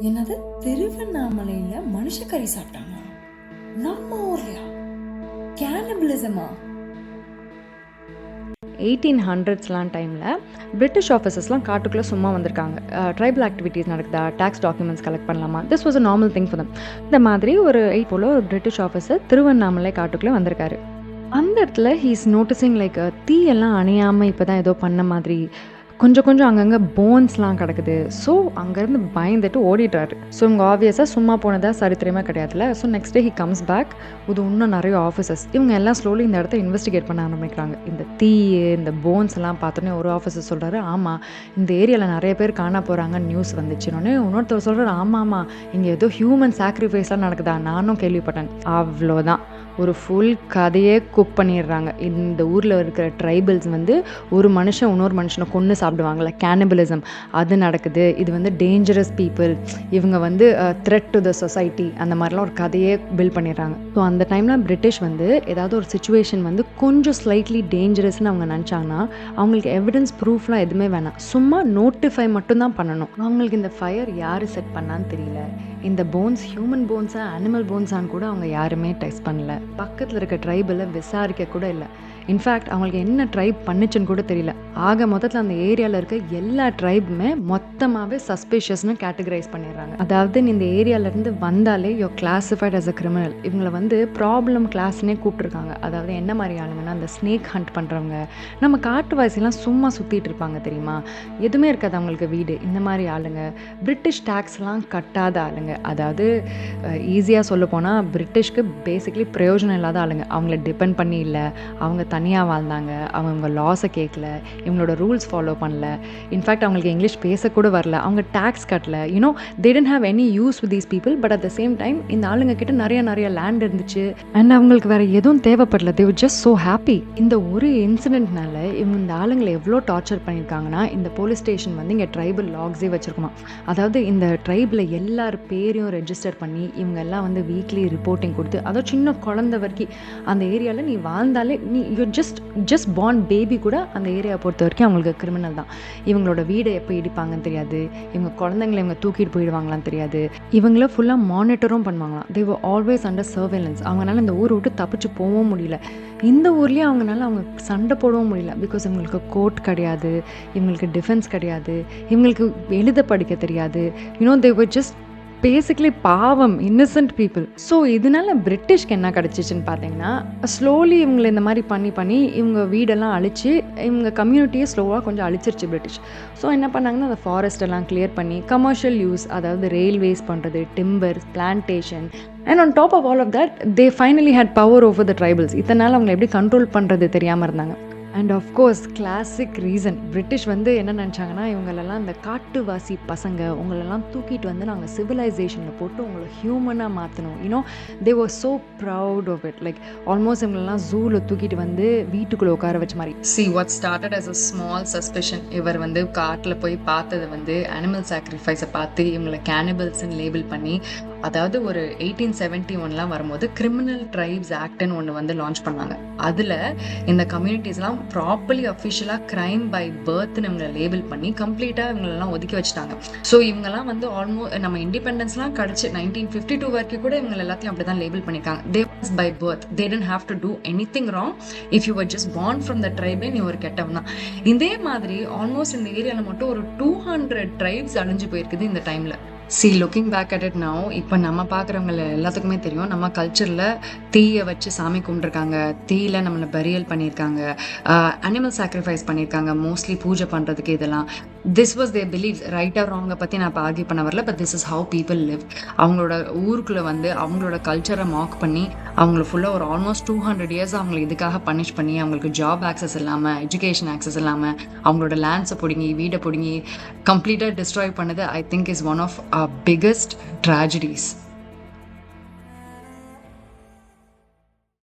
என்னது திருவண்ணாமலையில மனுஷக்கறி சாப்பிட்டாங்க? நம்ம ஊர்லயா? கேனபிலிசமா? 1800s டைமில் பிரிட்டிஷ் ஆஃபீஸர்ஸ்லாம் காட்டுக்குள்ளே சும்மா வந்திருக்காங்க. ட்ரைபல் ஆக்டிவிட்டீஸ் நடக்குதா, டேக்ஸ் டாக்குமெண்ட்ஸ் கலெக்ட் பண்ணலாமா, this was a normal thing for them. இந்த மாதிரி ஒரு போல் ஒரு பிரிட்டிஷ் ஆஃபீஸர் திருவண்ணாமலை காட்டுக்குள்ளே வந்திருக்காரு. அந்த இடத்துல ஹீஸ் நோட்டிசிங் லைக் தீயெல்லாம் அணையாமல் இப்போ தான் ஏதோ பண்ண மாதிரி கொஞ்சம் அங்கங்கே போன்ஸ்லாம் கிடக்குது. ஸோ அங்கேருந்து பயந்துட்டு ஓடிட்டாரு. ஸோ இவங்க ஆப்வியஸாக சும்மா போனதாக சரித்திரமே கிடையாதுல்ல. So next day he comes back. இது இன்னும் நிறைய ஆஃபீஸர்ஸ் இவங்க எல்லாம் ஸ்லோலி இந்த இடத்த இன்வெஸ்டிகேட் பண்ண ஆரம்பிக்கிறாங்க. இந்த தீ இந்த போன்ஸ் எல்லாம் பார்த்தோன்னே ஒரு ஆஃபீஸர் சொல்கிறாரு, ஆமாம் இந்த ஏரியாவில் நிறைய பேர் காண போகிறாங்கன்னு நியூஸ் வந்துச்சுன்னொன்னே இன்னொருத்தர் சொல்கிறார், ஆமாம் இங்கே ஏதோ ஹியூமன் சாக்ரிஃபைஸ்லாம் நடக்குதா, நானும் கேள்விப்பட்டேன். அவ்வளோதான், ஒரு ஃபுல் கதையே குக் பண்ணிடுறாங்க. இந்த ஊரில் இருக்கிற ட்ரைபல்ஸ் ஒரு மனுஷன் இன்னொரு மனுஷனை கொன்று சாப்பிடுவாங்கள்ல, கேனபிலிசம், அது நடக்குது. இது டேஞ்சரஸ் பீப்புள், இவங்க த்ரெட் டு த சொசைட்டி, அந்த மாதிரிலாம் ஒரு கதையே பில்ட் பண்ணிடுறாங்க. ஸோ அந்த டைமில் பிரிட்டிஷ் ஏதாவது ஒரு சுச்சுவேஷன் கொஞ்சம் ஸ்லைட்லி டேஞ்சரஸ்ன்னு அவங்க நினச்சாங்கன்னா அவங்களுக்கு எவிடன்ஸ் ப்ரூஃப்லாம் எதுவுமே வேணாம், சும்மா நோட்டிஃபை மட்டும்தான் பண்ணணும். அவங்களுக்கு இந்த ஃபயர் யார் செட் பண்ணான்னு தெரியல, இந்த போன்ஸ் ஹியூமன் போன்ஸா அனிமல் போன்ஸான்னு கூட அவங்க யாருமே டெஸ்ட் பண்ணல. பக்கத்தில் இருக்க ட்ரைபில் விசாரிக்க கூட இல்லை. இன்ஃபேக்ட் அவங்களுக்கு என்ன ட்ரைப் பண்ணுச்சுன்னு கூட தெரியல. ஆக மொத்தத்தில் அந்த ஏரியாவில் இருக்க எல்லா ட்ரைபுமே மொத்தமாகவே சஸ்பிஷியஸ்னு கேட்டகரைஸ் பண்ணிடுறாங்க. அதாவது இந்த ஏரியாவிலேருந்து வந்தாலே you're classified as a criminal. இவங்களை ப்ராப்ளம் கிளாஸ்னே கூப்பிட்ருக்காங்க. அதாவது என்ன மாதிரி ஆளுங்கன்னா, அந்த ஸ்னேக் ஹண்ட் பண்ணுறவங்க, நம்ம காட்டுவாசிலாம் சும்மா சுற்றிட்டு இருப்பாங்க தெரியுமா, எதுவுமே இருக்காது அவங்களுக்கு வீடு, இந்த மாதிரி ஆளுங்க. பிரிட்டிஷ் டேக்ஸ்லாம் கட்டாத ஆளுங்க. அதாவது ஈஸியாக சொல்ல போனால் பிரிட்டிஷ்க்கு பேசிக்லி பிரயோஜனம் இல்லாத ஆளுங்க. அவங்கள டிபெண்ட் பண்ணி இல்லை, அவங்க தனியாக வாழ்ந்தாங்க, அவங்க லாஸை கேட்கல, இவங்களோட ரூல்ஸ் ஃபாலோ பண்ணல. இன்ஃபேக்ட் அவங்களுக்கு இங்கிலீஷ் பேசக்கூட வரல, அவங்க டேக்ஸ் கட்டல. You know they didn't have any use with these people. But at the same time இந்த ஆளுங்க கிட்ட நிறைய லேண்ட் இருந்துச்சு அண்ட் அவங்களுக்கு வேறு எதுவும் தேவைப்படல. தே வர் ஜஸ்ட் ஸோ ஹாப்பி. இந்த ஒரு இன்சிடென்ட்னால இவங்க இந்த ஆளுங்களை எவ்வளோ டார்ச்சர் பண்ணியிருக்காங்கன்னா, இந்த போலீஸ் ஸ்டேஷன் இங்கே ட்ரைபல் லாக்ஸே வச்சுருக்குமா. அதாவது இந்த ட்ரைபில் எல்லார் பேரையும் ரெஜிஸ்டர் பண்ணி இவங்க எல்லாம் வீக்லி ரிப்போர்ட்டிங் கொடுத்து, அதோ சின்ன குழந்தை வரைக்கும் அந்த ஏரியாவில் நீ வாழ்ந்தாலே நீ ஜஸ்ட் பார்ன் பேபி கூட அந்த ஏரியாவை பொறுத்த வரைக்கும் அவங்களுக்கு கிரிமினல் தான். இவங்களோட வீடை எப்போ இடிப்பாங்கன்னு தெரியாது, இவங்க குழந்தைங்களை இவங்க தூக்கிட்டு போயிடுவாங்களான்னு தெரியாது, இவங்கள ஃபுல்லாக மானிட்டரும் பண்ணுவாங்களாம். தே வர் ஆல்வேஸ் அண்டர் சர்வேலன்ஸ். அவங்களால இந்த ஊரை விட்டு தப்பிச்சு போகவும் முடியல. இந்த ஊர்லேயே அவங்களால அவங்க சண்டை போடவும் முடியல. பிகாஸ் இவங்களுக்கு கோர்ட் கிடையாது, இவங்களுக்கு டிஃபென்ஸ் கிடையாது, இவங்களுக்கு எழுத படிக்க தெரியாது. You know they were just basically பாவம் இன்னசென்ட் பீப்புள். ஸோ இதனால பிரிட்டிஷ்க்கு என்ன கிடச்சிச்சின்னு பார்த்தீங்கன்னா, ஸ்லோலி இவங்களை இந்த மாதிரி பண்ணி இவங்க வீடெல்லாம் அழிச்சு இவங்க கம்யூனிட்டியை ஸ்லோவாக கொஞ்சம் அழிச்சிருச்சு பிரிட்டிஷ். ஸோ என்ன பண்ணாங்கன்னா, அந்த ஃபாரஸ்ட் எல்லாம் கிளியர் பண்ணி கமர்ஷியல் யூஸ், அதாவது ரயில்வேஸ் பண்ணுறது, timber plantation, and on top of all of that they finally had power over the tribals. இதனால் அவங்க எப்படி கண்ட்ரோல் பண்ணுறது தெரியாமல் இருந்தாங்க. And of course classic reason, British என்ன நினச்சாங்கன்னா, இவங்களெல்லாம் இந்த காட்டுவாசி பசங்க உங்களெல்லாம் தூக்கிட்டு நாங்கள் சிவிலைசேஷனில் போட்டு உங்களை ஹியூமனாக மாற்றணும். You know they were so proud of it. Like almost இவங்களெல்லாம் ஜூவில் தூக்கிட்டு வீட்டுக்குள்ளே உட்கார வச்ச மாதிரி. See what started as a small suspicion, இவர் காட்டில் போய் பார்த்தது அனிமல் சாக்ரிஃபைஸை பார்த்து இவங்களை கேனிபல்ஸ்ன்னு லேபிள் பண்ணி, அதாவது ஒரு 1871 வரும்போது கிரிமினல் ட்ரைப்ஸ் ஆக்ட்னு ஒன்று லான்ச் பண்ணாங்க. அதில் இந்த கம்யூனிட்டிஸ்லாம் ப்ராப்பர்லி அஃபிஷியலாக க்ரைம் பை பர்த்னு இவங்களை லேபிள் பண்ணி கம்ப்ளீட்டாக இவங்களெல்லாம் ஒதுக்கி வச்சுட்டாங்க. ஸோ இவங்கெல்லாம் ஆல்மோஸ்ட் நம்ம இண்டிபெண்டன்ஸ்லாம் கிடச்சி 1952 வரைக்கும் கூட இவங்க எல்லாத்தையும் அப்படி தான் லேபிள் பண்ணியிருக்காங்க. They was by birth, they didn't have to do anything wrong. If you were just born from the ட்ரைபே நீ ஒரு கெட்டவன் தான். இதே மாதிரி ஆல்மோஸ்ட் இந்த ஏரியாவில் மட்டும் ஒரு 200 ட்ரைப்ஸ் அழிஞ்சு போயிருக்குது இந்த டைமில். See, looking back at it now, இப்போ நம்ம பார்க்குறவங்கள எல்லாத்துக்குமே தெரியும், நம்ம கல்ச்சரில் தீயை வச்சு சாமி கும்பிட்ருக்காங்க, தீயில் நம்மளை பரியல் பண்ணியிருக்காங்க, அனிமல் சாக்ரிஃபைஸ் பண்ணியிருக்காங்க, மோஸ்ட்லி பூஜை பண்ணுறதுக்கு. இதெல்லாம் this was their beliefs. Right or ராங்கை பற்றி நான் இப்போ ஆர்கியூ பண்ண வரல, but this is how people live. அவங்களோட ஊருக்குள்ளே அவங்களோட கல்ச்சரை மார்க் பண்ணி அவங்கள ஃபுல்லாக ஒரு ஆல்மோஸ்ட் 200 இயர்ஸ் அவங்களை இதுக்காக பனிஷ் பண்ணி, அவங்களுக்கு ஜாப் ஆக்சஸ் இல்லாமல், எஜுகேஷன் ஆக்சஸ் இல்லாமல், அவங்களோட லேண்ட்ஸை பிடுங்கி வீடை பிடுங்கி கம்ப்ளீட்டாக டிஸ்ட்ராய் பண்ணது I think is one of our biggest tragedies.